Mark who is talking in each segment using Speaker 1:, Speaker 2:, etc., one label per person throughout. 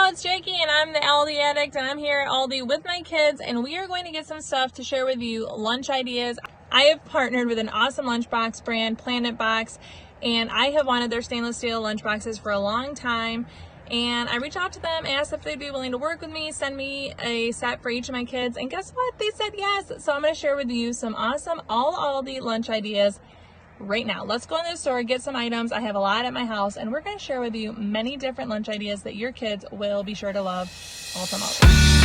Speaker 1: Hello, it's Jakey and I'm the Aldi addict and I'm here at Aldi with my kids and we are going to get some stuff to share with you, lunch ideas. I have partnered with an awesome lunchbox brand, PlanetBox, and I have wanted their stainless steel lunchboxes for a long time. And I reached out to them, asked if they'd be willing to work with me, send me a set for each of my kids, and guess what? They said yes. So I'm going to share with you some awesome all Aldi lunch ideas right now. Let's go in the store, get some items. I have a lot at my house, and we're going to share with you many different lunch ideas that your kids will be sure to love, all from Aldi.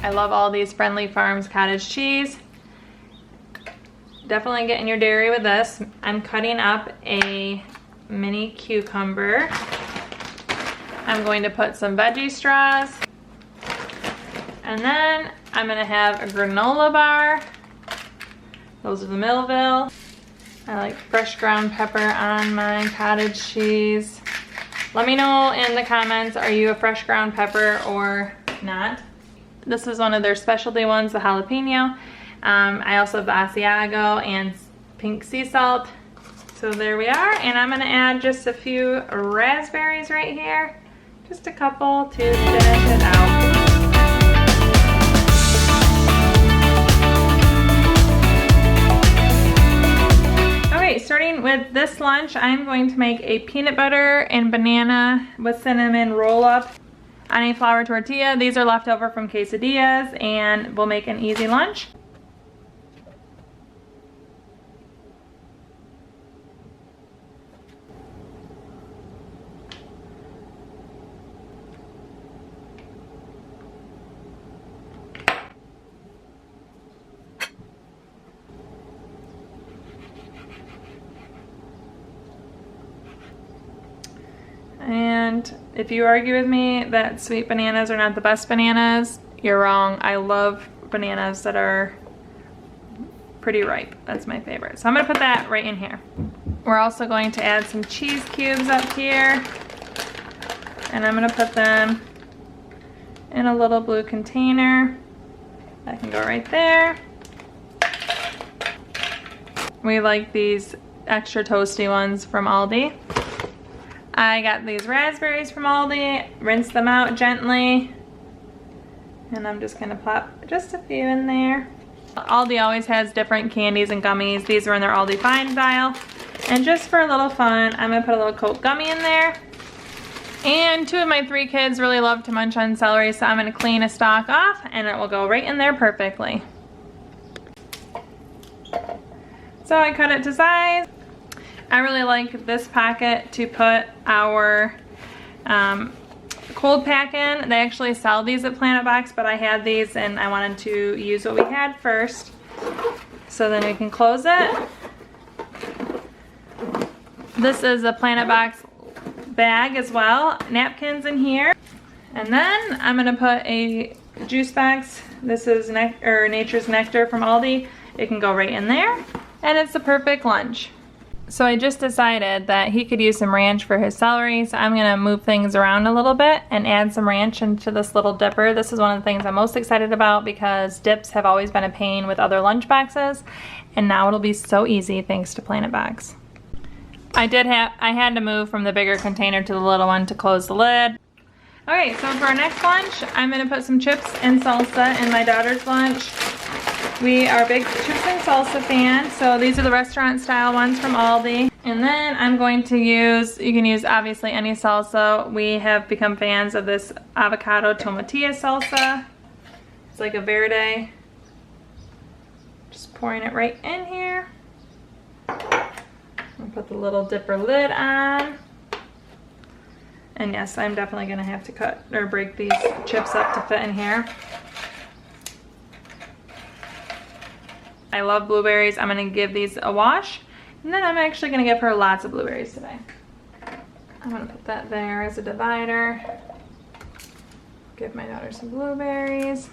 Speaker 1: I love all these Friendly Farms cottage cheese. Definitely getting your dairy with this. I'm cutting up a mini cucumber. I'm going to put some veggie straws. And then I'm gonna have a granola bar. Those are the Millville. I like fresh ground pepper on my cottage cheese. Let me know in the comments, are you a fresh ground pepper or not? This is one of their specialty ones, the jalapeno. I also have the Asiago and pink sea salt. So there we are, and I'm gonna add just a few raspberries right here. Just a couple to finish it out. Okay, starting with this lunch, I'm going to make a peanut butter and banana with cinnamon roll up on a flour tortilla. These are left over from quesadillas and will make an easy lunch. And if you argue with me that sweet bananas are not the best bananas, you're wrong. I love bananas that are pretty ripe. That's my favorite. So I'm gonna put that right in here. We're also going to add some cheese cubes up here. And I'm gonna put them in a little blue container. That can go right there. We like these extra toasty ones from Aldi. I got these raspberries from Aldi, rinse them out gently, and I'm just gonna plop just a few in there. Aldi always has different candies and gummies. These are in their Aldi Fine style. And just for a little fun, I'm gonna put a little Coke gummy in there. And 2 of my 3 kids really love to munch on celery, so I'm gonna clean a stalk off and it will go right in there perfectly. So I cut it to size. I really like this pocket to put our cold pack in. They actually sell these at PlanetBox, but I had these and I wanted to use what we had first. So then we can close it. This is a PlanetBox bag as well. Napkins in here. And then I'm gonna put a juice box. This is Nature's Nectar from Aldi. It can go right in there. And it's the perfect lunch. So I just decided that he could use some ranch for his celery, so I'm gonna move things around a little bit and add some ranch into this little dipper. This is one of the things I'm most excited about because dips have always been a pain with other lunch boxes, and now it'll be so easy thanks to PlanetBox. I had to move from the bigger container to the little one to close the lid. Okay, so for our next lunch, I'm gonna put some chips and salsa in my daughter's lunch. We are big chips and salsa fans, so these are the restaurant style ones from Aldi. And then I'm going to use, you can use obviously any salsa. We have become fans of this avocado tomatilla salsa. It's like a verde. Just pouring it right in here. I'll put the little dipper lid on. And yes, I'm definitely gonna have to cut or break these chips up to fit in here. I love blueberries. I'm gonna give these a wash. And then I'm actually gonna give her lots of blueberries today. I'm gonna put that there as a divider. Give my daughter some blueberries.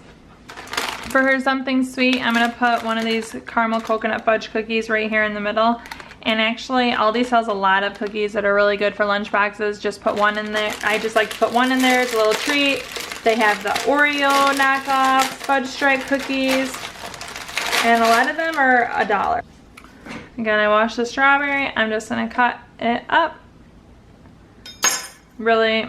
Speaker 1: For her something sweet, I'm gonna put one of these caramel coconut fudge cookies right here in the middle. And actually, Aldi sells a lot of cookies that are really good for lunch boxes. Just put one in there. I just like to put one in there as a little treat. They have the Oreo knockoff fudge stripe cookies. And a lot of them are $1. Again, I washed the strawberry. I'm just gonna cut it up. Really,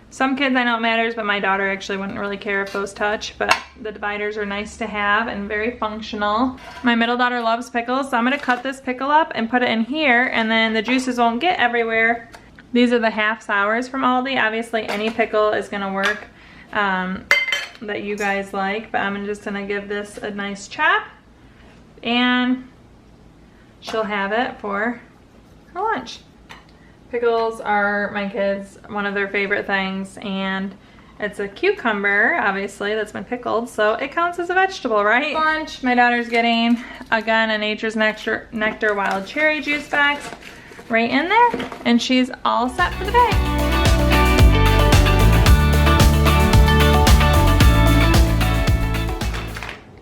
Speaker 1: some kids I know it matters, but my daughter actually wouldn't really care if those touch, but the dividers are nice to have and very functional. My middle daughter loves pickles, so I'm gonna cut this pickle up and put it in here, and then the juices won't get everywhere. These are the half sours from Aldi. Obviously any pickle is gonna work that you guys like, but I'm just gonna give this a nice chop, and she'll have it for her lunch. Pickles are my kids' one of their favorite things, and it's a cucumber, obviously, that's been pickled, so it counts as a vegetable, right? Lunch, my daughter's getting, again, a Nature's Nectar Wild Cherry juice box right in there, and she's all set for the day.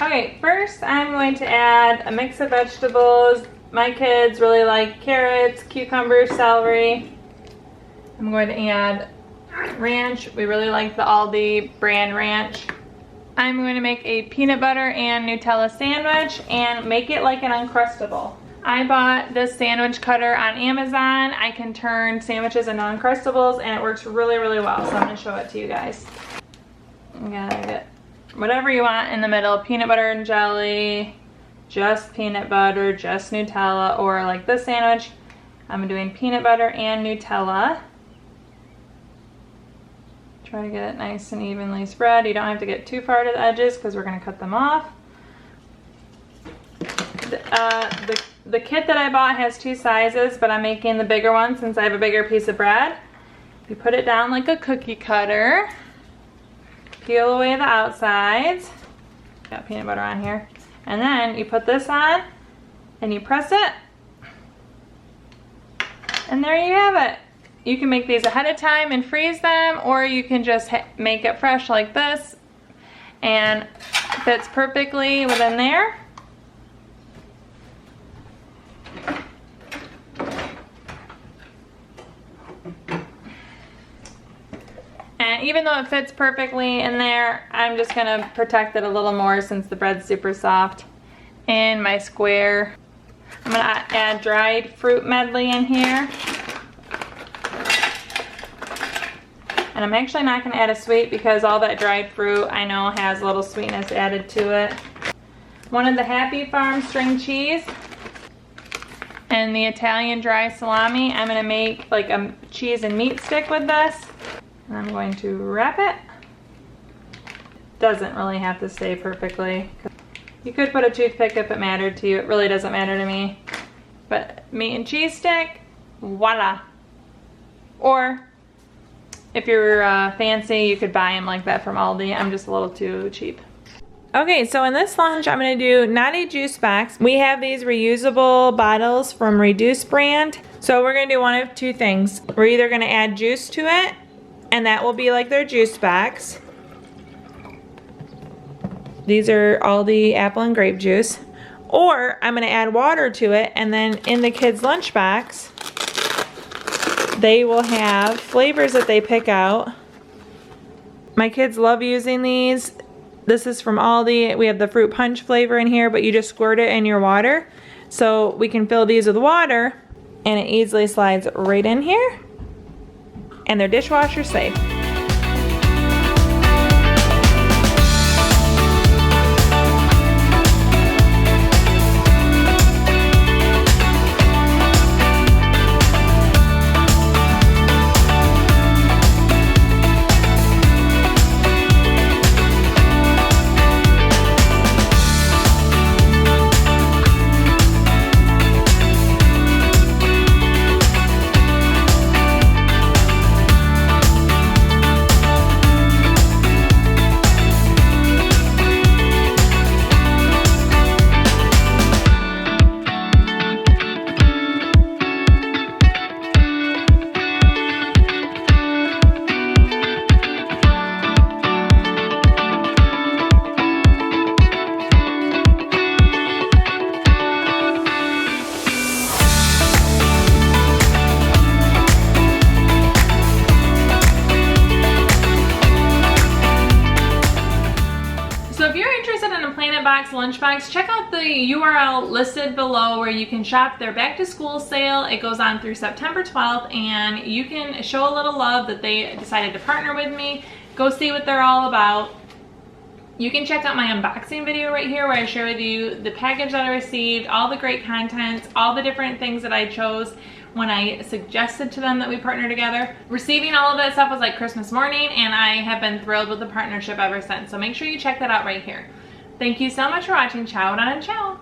Speaker 1: Okay, first I'm going to add a mix of vegetables. My kids really like carrots, cucumbers, celery. I'm going to add ranch. We really like the Aldi brand ranch. I'm going to make a peanut butter and Nutella sandwich and make it like an Uncrustable. I bought this sandwich cutter on Amazon. I can turn sandwiches into Uncrustables, and it works really, really well. So I'm going to show it to you guys. I'm going to get whatever you want in the middle, peanut butter and jelly, just peanut butter, just Nutella, or like this sandwich, I'm doing peanut butter and Nutella. Try to get it nice and evenly spread. You don't have to get too far to the edges because we're going to cut them off. The kit that I bought has 2 sizes, but I'm making the bigger one since I have a bigger piece of bread. You put it down like a cookie cutter. Peel away the outsides. Got peanut butter on here. And then you put this on and you press it. And there you have it. You can make these ahead of time and freeze them, or you can just make it fresh like this, and fits perfectly within there. And even though it fits perfectly in there, I'm just gonna protect it a little more since the bread's super soft. In my square, I'm gonna add dried fruit medley in here. And I'm actually not gonna add a sweet because all that dried fruit I know has a little sweetness added to it. One of the Happy Farm string cheese and the Italian dry salami. I'm gonna make like a cheese and meat stick with this. And I'm going to wrap it. Doesn't really have to stay perfectly. You could put a toothpick if it mattered to you. It really doesn't matter to me. But meat and cheese stick, voila. Or if you're fancy, you could buy them like that from Aldi. I'm just a little too cheap. Okay, so in this lunch, I'm gonna do not a juice box. We have these reusable bottles from Reduce brand. So we're gonna do one of 2 things. We're either gonna add juice to it, and that will be like their juice box. These are Aldi apple and grape juice. Or I'm gonna add water to it, and then in the kids' lunchbox, they will have flavors that they pick out. My kids love using these. This is from Aldi. We have the fruit punch flavor in here, but you just squirt it in your water. So we can fill these with water, and it easily slides right in here. And they're dishwasher safe. PlanetBox Lunchbox. Check out the URL listed below where you can shop their back to school sale. It goes on through September 12th, and you can show a little love that they decided to partner with me. Go see what they're all about. You can check out my unboxing video right here where I share with you the package that I received, all the great contents, all the different things that I chose when I suggested to them that we partner together. Receiving all of that stuff was like Christmas morning, and I have been thrilled with the partnership ever since. So make sure you check that out right here. Thank you so much for watching. Ciao and ciao.